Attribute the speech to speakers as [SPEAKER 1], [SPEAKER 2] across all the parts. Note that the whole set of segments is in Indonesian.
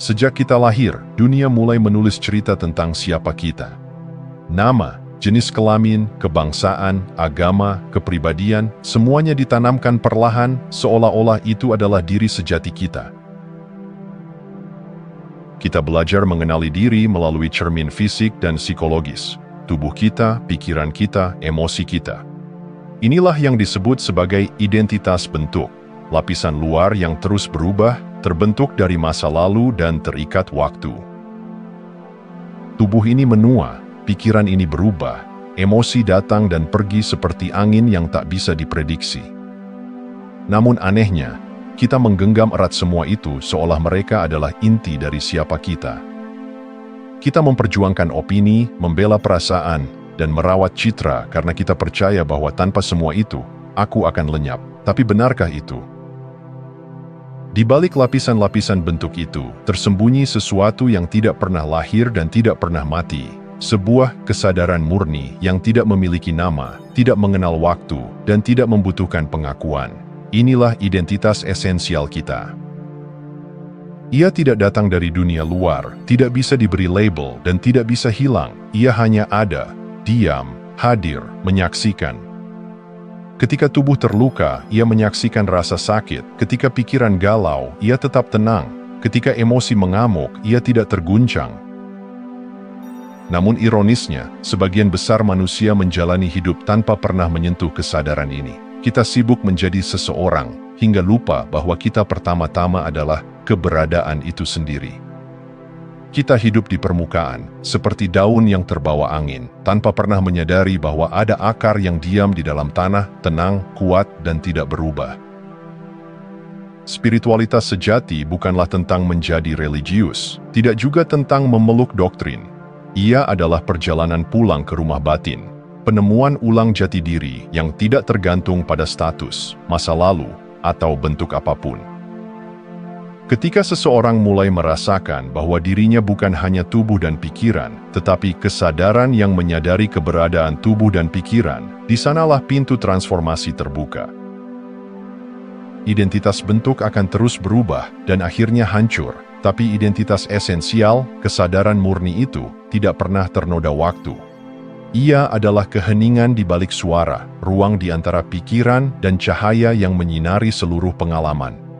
[SPEAKER 1] Sejak kita lahir, dunia mulai menulis cerita tentang siapa kita. Nama, jenis kelamin, kebangsaan, agama, kepribadian, semuanya ditanamkan perlahan seolah-olah itu adalah diri sejati kita. Kita belajar mengenali diri melalui cermin fisik dan psikologis, tubuh kita, pikiran kita, emosi kita. Inilah yang disebut sebagai identitas bentuk, lapisan luar yang terus berubah, terbentuk dari masa lalu dan terikat waktu. Tubuh ini menua, pikiran ini berubah, emosi datang dan pergi seperti angin yang tak bisa diprediksi. Namun anehnya, kita menggenggam erat semua itu seolah mereka adalah inti dari siapa kita. Kita memperjuangkan opini, membela perasaan, dan merawat citra karena kita percaya bahwa tanpa semua itu, aku akan lenyap. Tapi benarkah itu? Di balik lapisan-lapisan bentuk itu, tersembunyi sesuatu yang tidak pernah lahir dan tidak pernah mati. Sebuah kesadaran murni yang tidak memiliki nama, tidak mengenal waktu, dan tidak membutuhkan pengakuan. Inilah identitas esensial kita. Ia tidak datang dari dunia luar, tidak bisa diberi label, dan tidak bisa hilang. Ia hanya ada, diam, hadir, menyaksikan. Ketika tubuh terluka, ia menyaksikan rasa sakit. Ketika pikiran galau, ia tetap tenang. Ketika emosi mengamuk, ia tidak terguncang. Namun ironisnya, sebagian besar manusia menjalani hidup tanpa pernah menyentuh kesadaran ini. Kita sibuk menjadi seseorang, hingga lupa bahwa kita pertama-tama adalah keberadaan itu sendiri. Kita hidup di permukaan, seperti daun yang terbawa angin, tanpa pernah menyadari bahwa ada akar yang diam di dalam tanah, tenang, kuat, dan tidak berubah. Spiritualitas sejati bukanlah tentang menjadi religius, tidak juga tentang memeluk doktrin. Ia adalah perjalanan pulang ke rumah batin, penemuan ulang jati diri yang tidak tergantung pada status, masa lalu, atau bentuk apapun. Ketika seseorang mulai merasakan bahwa dirinya bukan hanya tubuh dan pikiran, tetapi kesadaran yang menyadari keberadaan tubuh dan pikiran, di sanalah pintu transformasi terbuka. Identitas bentuk akan terus berubah dan akhirnya hancur, tapi identitas esensial, kesadaran murni itu, tidak pernah ternoda waktu. Ia adalah keheningan di balik suara, ruang di antara pikiran dan cahaya yang menyinari seluruh pengalaman.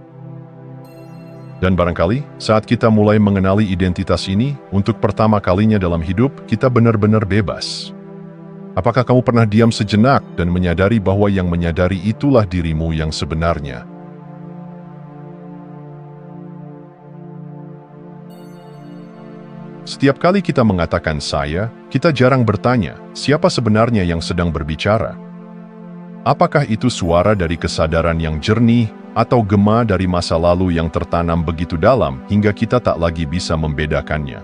[SPEAKER 1] Dan barangkali, saat kita mulai mengenali identitas ini, untuk pertama kalinya dalam hidup, kita benar-benar bebas. Apakah kamu pernah diam sejenak dan menyadari bahwa yang menyadari itulah dirimu yang sebenarnya? Setiap kali kita mengatakan saya, kita jarang bertanya, siapa sebenarnya yang sedang berbicara? Apakah itu suara dari kesadaran yang jernih, atau gema dari masa lalu yang tertanam begitu dalam hingga kita tak lagi bisa membedakannya?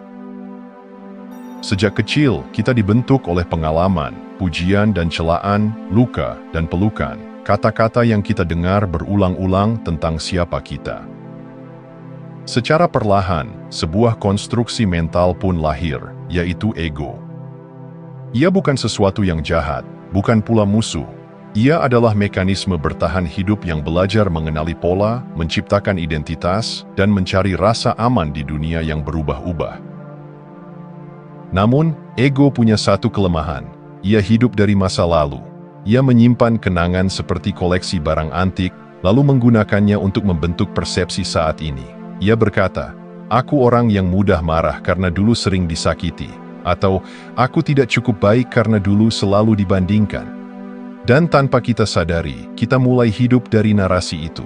[SPEAKER 1] Sejak kecil, kita dibentuk oleh pengalaman, pujian dan celaan, luka dan pelukan, kata-kata yang kita dengar berulang-ulang tentang siapa kita. Secara perlahan, sebuah konstruksi mental pun lahir, yaitu ego. Ia bukan sesuatu yang jahat, bukan pula musuh. Ia adalah mekanisme bertahan hidup yang belajar mengenali pola, menciptakan identitas, dan mencari rasa aman di dunia yang berubah-ubah. Namun, ego punya satu kelemahan. Ia hidup dari masa lalu. Ia menyimpan kenangan seperti koleksi barang antik, lalu menggunakannya untuk membentuk persepsi saat ini. Ia berkata, "Aku orang yang mudah marah karena dulu sering disakiti," atau "Aku tidak cukup baik karena dulu selalu dibandingkan." Dan tanpa kita sadari, kita mulai hidup dari narasi itu.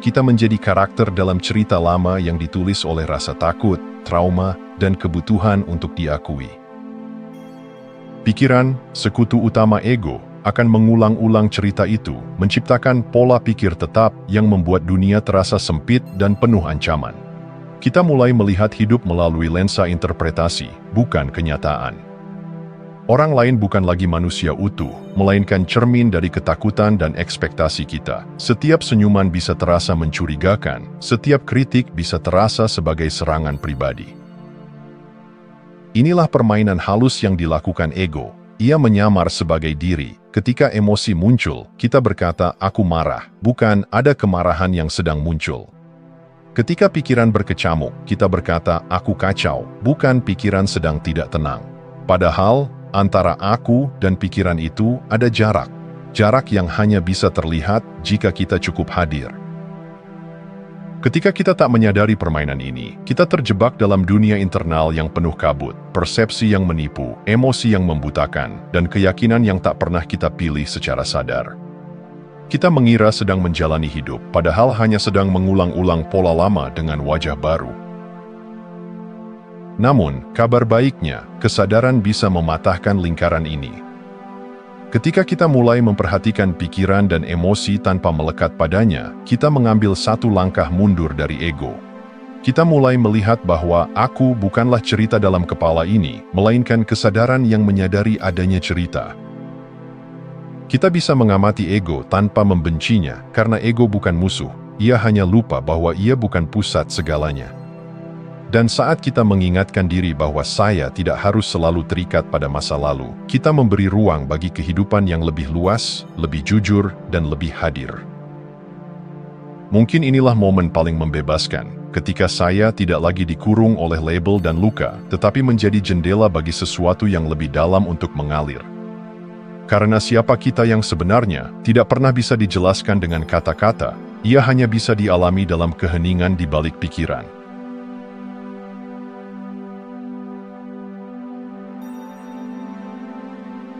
[SPEAKER 1] Kita menjadi karakter dalam cerita lama yang ditulis oleh rasa takut, trauma, dan kebutuhan untuk diakui. Pikiran, sekutu utama ego, akan mengulang-ulang cerita itu, menciptakan pola pikir tetap yang membuat dunia terasa sempit dan penuh ancaman. Kita mulai melihat hidup melalui lensa interpretasi, bukan kenyataan. Orang lain bukan lagi manusia utuh, melainkan cermin dari ketakutan dan ekspektasi kita. Setiap senyuman bisa terasa mencurigakan, setiap kritik bisa terasa sebagai serangan pribadi. Inilah permainan halus yang dilakukan ego. Ia menyamar sebagai diri. Ketika emosi muncul, kita berkata, "Aku marah," bukan "ada kemarahan yang sedang muncul." Ketika pikiran berkecamuk, kita berkata, "Aku kacau," bukan pikiran sedang tidak tenang. Padahal, antara aku dan pikiran itu ada jarak. Jarak yang hanya bisa terlihat jika kita cukup hadir. Ketika kita tak menyadari permainan ini, kita terjebak dalam dunia internal yang penuh kabut, persepsi yang menipu, emosi yang membutakan, dan keyakinan yang tak pernah kita pilih secara sadar. Kita mengira sedang menjalani hidup, padahal hanya sedang mengulang-ulang pola lama dengan wajah baru. Namun, kabar baiknya, kesadaran bisa mematahkan lingkaran ini. Ketika kita mulai memperhatikan pikiran dan emosi tanpa melekat padanya, kita mengambil satu langkah mundur dari ego. Kita mulai melihat bahwa aku bukanlah cerita dalam kepala ini, melainkan kesadaran yang menyadari adanya cerita. Kita bisa mengamati ego tanpa membencinya, karena ego bukan musuh. Ia hanya lupa bahwa ia bukan pusat segalanya. Dan saat kita mengingatkan diri bahwa saya tidak harus selalu terikat pada masa lalu, kita memberi ruang bagi kehidupan yang lebih luas, lebih jujur, dan lebih hadir. Mungkin inilah momen paling membebaskan, ketika saya tidak lagi dikurung oleh label dan luka, tetapi menjadi jendela bagi sesuatu yang lebih dalam untuk mengalir. Karena siapa kita yang sebenarnya tidak pernah bisa dijelaskan dengan kata-kata, ia hanya bisa dialami dalam keheningan di balik pikiran.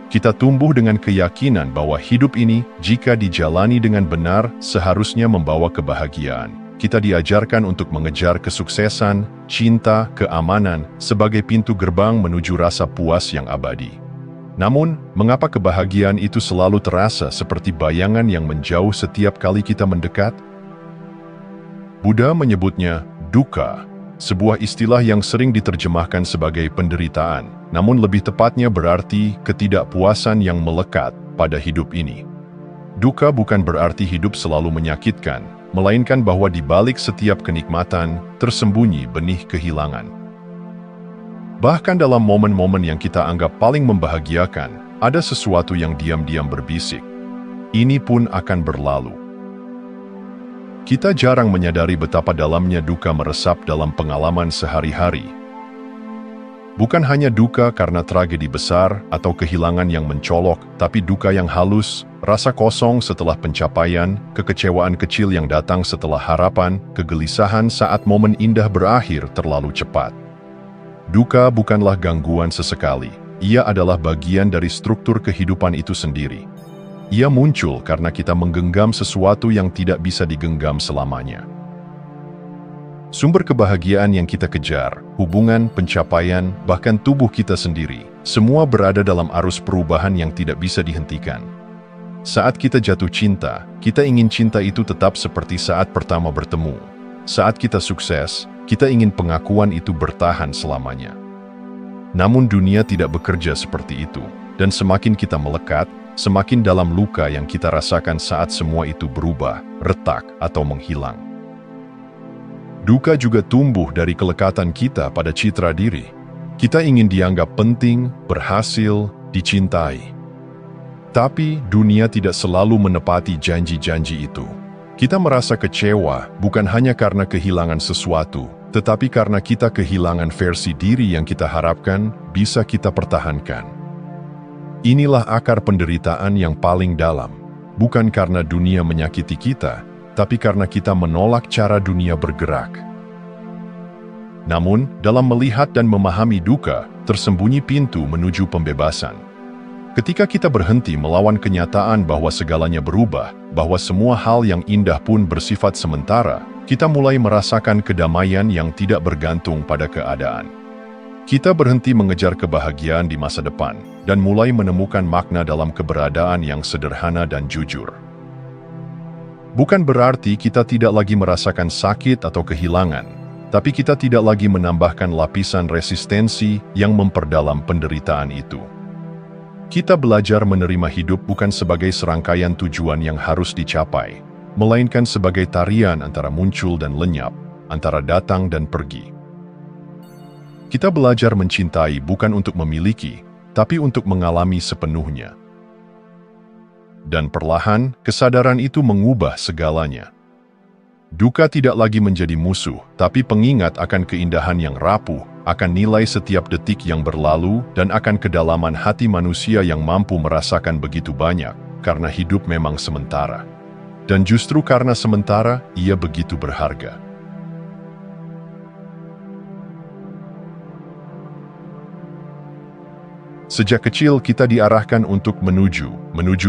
[SPEAKER 1] Kita tumbuh dengan keyakinan bahwa hidup ini, jika dijalani dengan benar, seharusnya membawa kebahagiaan. Kita diajarkan untuk mengejar kesuksesan, cinta, keamanan, sebagai pintu gerbang menuju rasa puas yang abadi. Namun, mengapa kebahagiaan itu selalu terasa seperti bayangan yang menjauh setiap kali kita mendekat? Buddha menyebutnya dukkha, sebuah istilah yang sering diterjemahkan sebagai penderitaan, namun lebih tepatnya berarti ketidakpuasan yang melekat pada hidup ini. Dukkha bukan berarti hidup selalu menyakitkan, melainkan bahwa di balik setiap kenikmatan tersembunyi benih kehilangan. Bahkan dalam momen-momen yang kita anggap paling membahagiakan, ada sesuatu yang diam-diam berbisik. Ini pun akan berlalu. Kita jarang menyadari betapa dalamnya duka meresap dalam pengalaman sehari-hari. Bukan hanya duka karena tragedi besar atau kehilangan yang mencolok, tapi duka yang halus, rasa kosong setelah pencapaian, kekecewaan kecil yang datang setelah harapan, kegelisahan saat momen indah berakhir terlalu cepat. Duka bukanlah gangguan sesekali, ia adalah bagian dari struktur kehidupan itu sendiri. Ia muncul karena kita menggenggam sesuatu yang tidak bisa digenggam selamanya. Sumber kebahagiaan yang kita kejar, hubungan, pencapaian, bahkan tubuh kita sendiri, semua berada dalam arus perubahan yang tidak bisa dihentikan. Saat kita jatuh cinta, kita ingin cinta itu tetap seperti saat pertama bertemu. Saat kita sukses, kita ingin pengakuan itu bertahan selamanya. Namun dunia tidak bekerja seperti itu, dan semakin kita melekat, semakin dalam luka yang kita rasakan saat semua itu berubah, retak, atau menghilang. Duka juga tumbuh dari kelekatan kita pada citra diri. Kita ingin dianggap penting, berhasil, dicintai. Tapi dunia tidak selalu menepati janji-janji itu. Kita merasa kecewa bukan hanya karena kehilangan sesuatu, tetapi karena kita kehilangan versi diri yang kita harapkan bisa kita pertahankan. Inilah akar penderitaan yang paling dalam, bukan karena dunia menyakiti kita, tapi karena kita menolak cara dunia bergerak. Namun, dalam melihat dan memahami duka, tersembunyi pintu menuju pembebasan. Ketika kita berhenti melawan kenyataan bahwa segalanya berubah, bahwa semua hal yang indah pun bersifat sementara, kita mulai merasakan kedamaian yang tidak bergantung pada keadaan. Kita berhenti mengejar kebahagiaan di masa depan, dan mulai menemukan makna dalam keberadaan yang sederhana dan jujur. Bukan berarti kita tidak lagi merasakan sakit atau kehilangan, tapi kita tidak lagi menambahkan lapisan resistensi yang memperdalam penderitaan itu. Kita belajar menerima hidup bukan sebagai serangkaian tujuan yang harus dicapai, melainkan sebagai tarian antara muncul dan lenyap, antara datang dan pergi. Kita belajar mencintai bukan untuk memiliki, tapi untuk mengalami sepenuhnya. Dan perlahan, kesadaran itu mengubah segalanya. Duka tidak lagi menjadi musuh, tapi pengingat akan keindahan yang rapuh, akan nilai setiap detik yang berlalu, dan akan kedalaman hati manusia yang mampu merasakan begitu banyak, karena hidup memang sementara. Dan justru karena sementara, ia begitu berharga. Sejak kecil kita diarahkan untuk menuju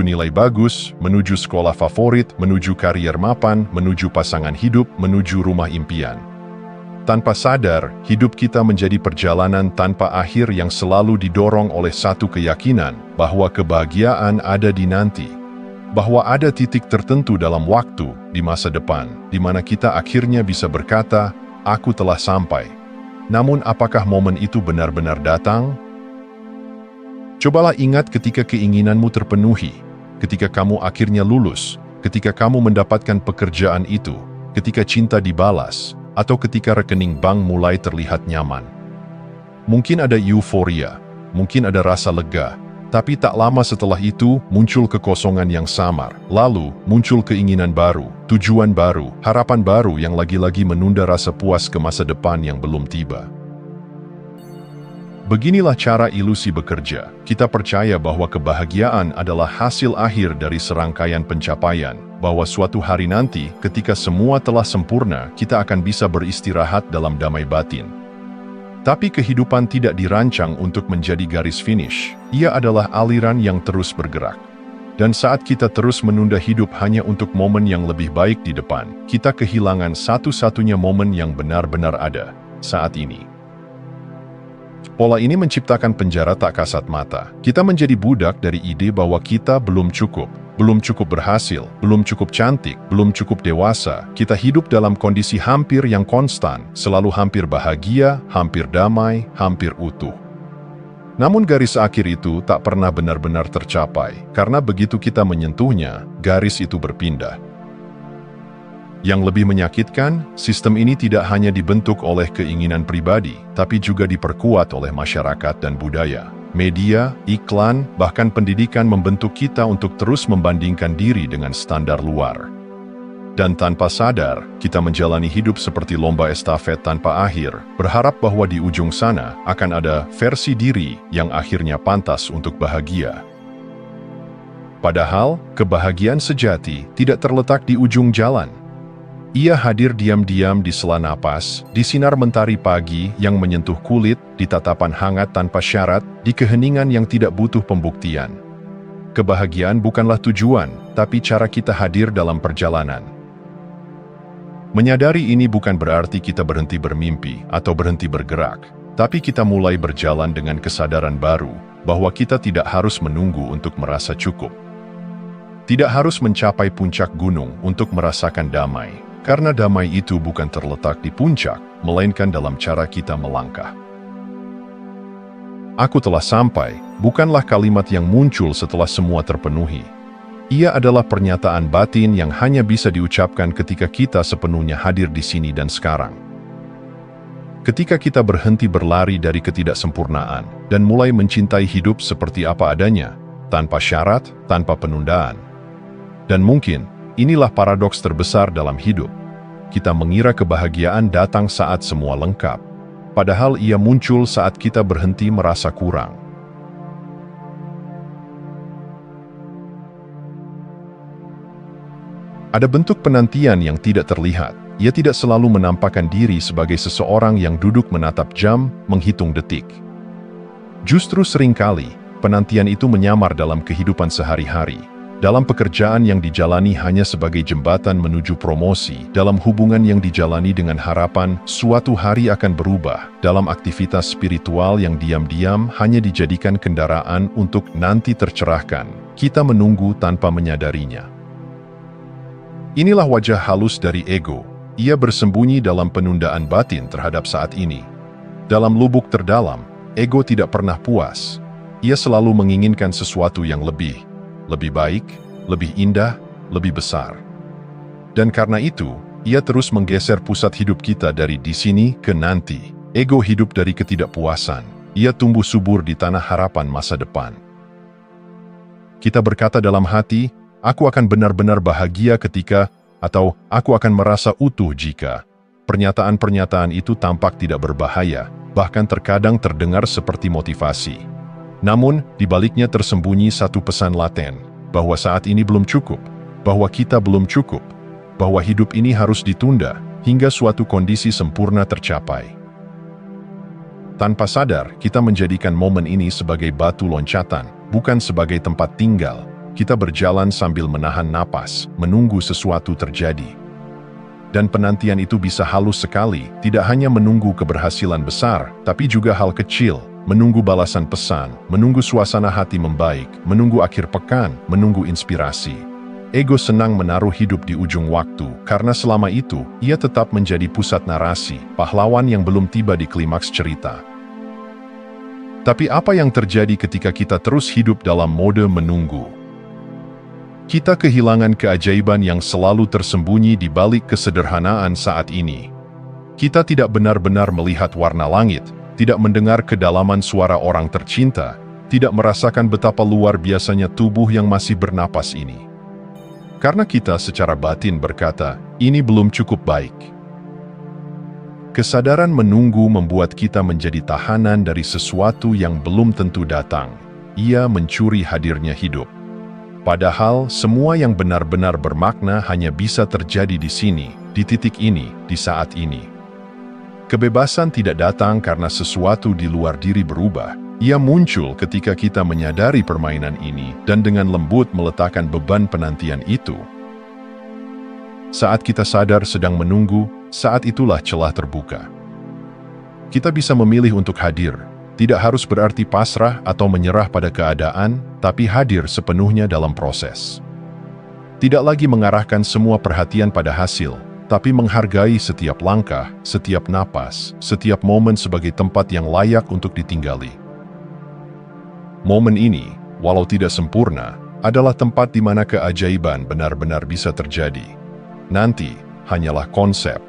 [SPEAKER 1] nilai bagus, menuju sekolah favorit, menuju karier mapan, menuju pasangan hidup, menuju rumah impian. Tanpa sadar, hidup kita menjadi perjalanan tanpa akhir yang selalu didorong oleh satu keyakinan bahwa kebahagiaan ada di nanti. Bahwa ada titik tertentu dalam waktu, di masa depan, di mana kita akhirnya bisa berkata, "Aku telah sampai." Namun apakah momen itu benar-benar datang? Cobalah ingat ketika keinginanmu terpenuhi, ketika kamu akhirnya lulus, ketika kamu mendapatkan pekerjaan itu, ketika cinta dibalas, atau ketika rekening bank mulai terlihat nyaman. Mungkin ada euforia, mungkin ada rasa lega, tapi tak lama setelah itu muncul kekosongan yang samar. Lalu muncul keinginan baru, tujuan baru, harapan baru yang lagi-lagi menunda rasa puas ke masa depan yang belum tiba. Beginilah cara ilusi bekerja. Kita percaya bahwa kebahagiaan adalah hasil akhir dari serangkaian pencapaian, bahwa suatu hari nanti ketika semua telah sempurna, kita akan bisa beristirahat dalam damai batin. Tapi kehidupan tidak dirancang untuk menjadi garis finish. Ia adalah aliran yang terus bergerak. Dan saat kita terus menunda hidup hanya untuk momen yang lebih baik di depan, kita kehilangan satu-satunya momen yang benar-benar ada, saat ini. Pola ini menciptakan penjara tak kasat mata. Kita menjadi budak dari ide bahwa kita belum cukup berhasil, belum cukup cantik, belum cukup dewasa. Kita hidup dalam kondisi hampir yang konstan, selalu hampir bahagia, hampir damai, hampir utuh. Namun garis akhir itu tak pernah benar-benar tercapai, karena begitu kita menyentuhnya, garis itu berpindah. Yang lebih menyakitkan, sistem ini tidak hanya dibentuk oleh keinginan pribadi, tapi juga diperkuat oleh masyarakat dan budaya. Media, iklan, bahkan pendidikan membentuk kita untuk terus membandingkan diri dengan standar luar. Dan tanpa sadar, kita menjalani hidup seperti lomba estafet tanpa akhir, berharap bahwa di ujung sana akan ada versi diri yang akhirnya pantas untuk bahagia. Padahal, kebahagiaan sejati tidak terletak di ujung jalan. Ia hadir diam-diam di sela napas, di sinar mentari pagi yang menyentuh kulit, di tatapan hangat tanpa syarat, di keheningan yang tidak butuh pembuktian. Kebahagiaan bukanlah tujuan, tapi cara kita hadir dalam perjalanan. Menyadari ini bukan berarti kita berhenti bermimpi atau berhenti bergerak, tapi kita mulai berjalan dengan kesadaran baru bahwa kita tidak harus menunggu untuk merasa cukup. Tidak harus mencapai puncak gunung untuk merasakan damai. Karena damai itu bukan terletak di puncak, melainkan dalam cara kita melangkah. "Aku telah sampai," bukanlah kalimat yang muncul setelah semua terpenuhi. Ia adalah pernyataan batin yang hanya bisa diucapkan ketika kita sepenuhnya hadir di sini dan sekarang. Ketika kita berhenti berlari dari ketidaksempurnaan dan mulai mencintai hidup seperti apa adanya, tanpa syarat, tanpa penundaan. Dan mungkin, inilah paradoks terbesar dalam hidup. Kita mengira kebahagiaan datang saat semua lengkap, padahal ia muncul saat kita berhenti merasa kurang. Ada bentuk penantian yang tidak terlihat. Ia tidak selalu menampakkan diri sebagai seseorang yang duduk menatap jam, menghitung detik. Justru seringkali, penantian itu menyamar dalam kehidupan sehari-hari. Dalam pekerjaan yang dijalani hanya sebagai jembatan menuju promosi, dalam hubungan yang dijalani dengan harapan suatu hari akan berubah, dalam aktivitas spiritual yang diam-diam hanya dijadikan kendaraan untuk nanti tercerahkan, kita menunggu tanpa menyadarinya. Inilah wajah halus dari ego. Ia bersembunyi dalam penundaan batin terhadap saat ini. Dalam lubuk terdalam, ego tidak pernah puas. Ia selalu menginginkan sesuatu yang lebih baik, lebih indah, lebih besar. Dan karena itu, ia terus menggeser pusat hidup kita dari di sini ke nanti. Ego hidup dari ketidakpuasan. Ia tumbuh subur di tanah harapan masa depan. Kita berkata dalam hati, "Aku akan benar-benar bahagia ketika..." atau aku akan merasa utuh jika. Pernyataan-pernyataan itu tampak tidak berbahaya, bahkan terkadang terdengar seperti motivasi. Namun, di baliknya tersembunyi satu pesan laten, bahwa saat ini belum cukup, bahwa kita belum cukup, bahwa hidup ini harus ditunda hingga suatu kondisi sempurna tercapai. Tanpa sadar, kita menjadikan momen ini sebagai batu loncatan, bukan sebagai tempat tinggal. Kita berjalan sambil menahan napas, menunggu sesuatu terjadi. Dan penantian itu bisa halus sekali, tidak hanya menunggu keberhasilan besar, tapi juga hal kecil, menunggu balasan pesan, menunggu suasana hati membaik, menunggu akhir pekan, menunggu inspirasi. Ego senang menaruh hidup di ujung waktu, karena selama itu, ia tetap menjadi pusat narasi, pahlawan yang belum tiba di klimaks cerita. Tapi apa yang terjadi ketika kita terus hidup dalam mode menunggu? Kita kehilangan keajaiban yang selalu tersembunyi di balik kesederhanaan saat ini. Kita tidak benar-benar melihat warna langit, tidak mendengar kedalaman suara orang tercinta, tidak merasakan betapa luar biasanya tubuh yang masih bernapas ini. Karena kita secara batin berkata, ini belum cukup baik. Kesadaran menunggu membuat kita menjadi tahanan dari sesuatu yang belum tentu datang. Ia mencuri hadirnya hidup. Padahal, semua yang benar-benar bermakna hanya bisa terjadi di sini, di titik ini, di saat ini. Kebebasan tidak datang karena sesuatu di luar diri berubah. Ia muncul ketika kita menyadari permainan ini dan dengan lembut meletakkan beban penantian itu. Saat kita sadar sedang menunggu, saat itulah celah terbuka. Kita bisa memilih untuk hadir. Tidak harus berarti pasrah atau menyerah pada keadaan, tapi hadir sepenuhnya dalam proses. Tidak lagi mengarahkan semua perhatian pada hasil, tapi menghargai setiap langkah, setiap napas, setiap momen sebagai tempat yang layak untuk ditinggali. Momen ini, walau tidak sempurna, adalah tempat di mana keajaiban benar-benar bisa terjadi. Nanti, hanyalah konsep.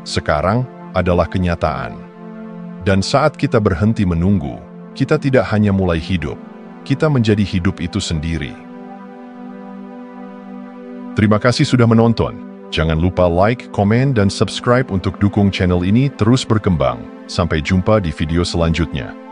[SPEAKER 1] Sekarang adalah kenyataan. Dan saat kita berhenti menunggu, kita tidak hanya mulai hidup, kita menjadi hidup itu sendiri. Terima kasih sudah menonton. Jangan lupa like, komen, dan subscribe untuk dukung channel ini terus berkembang. Sampai jumpa di video selanjutnya.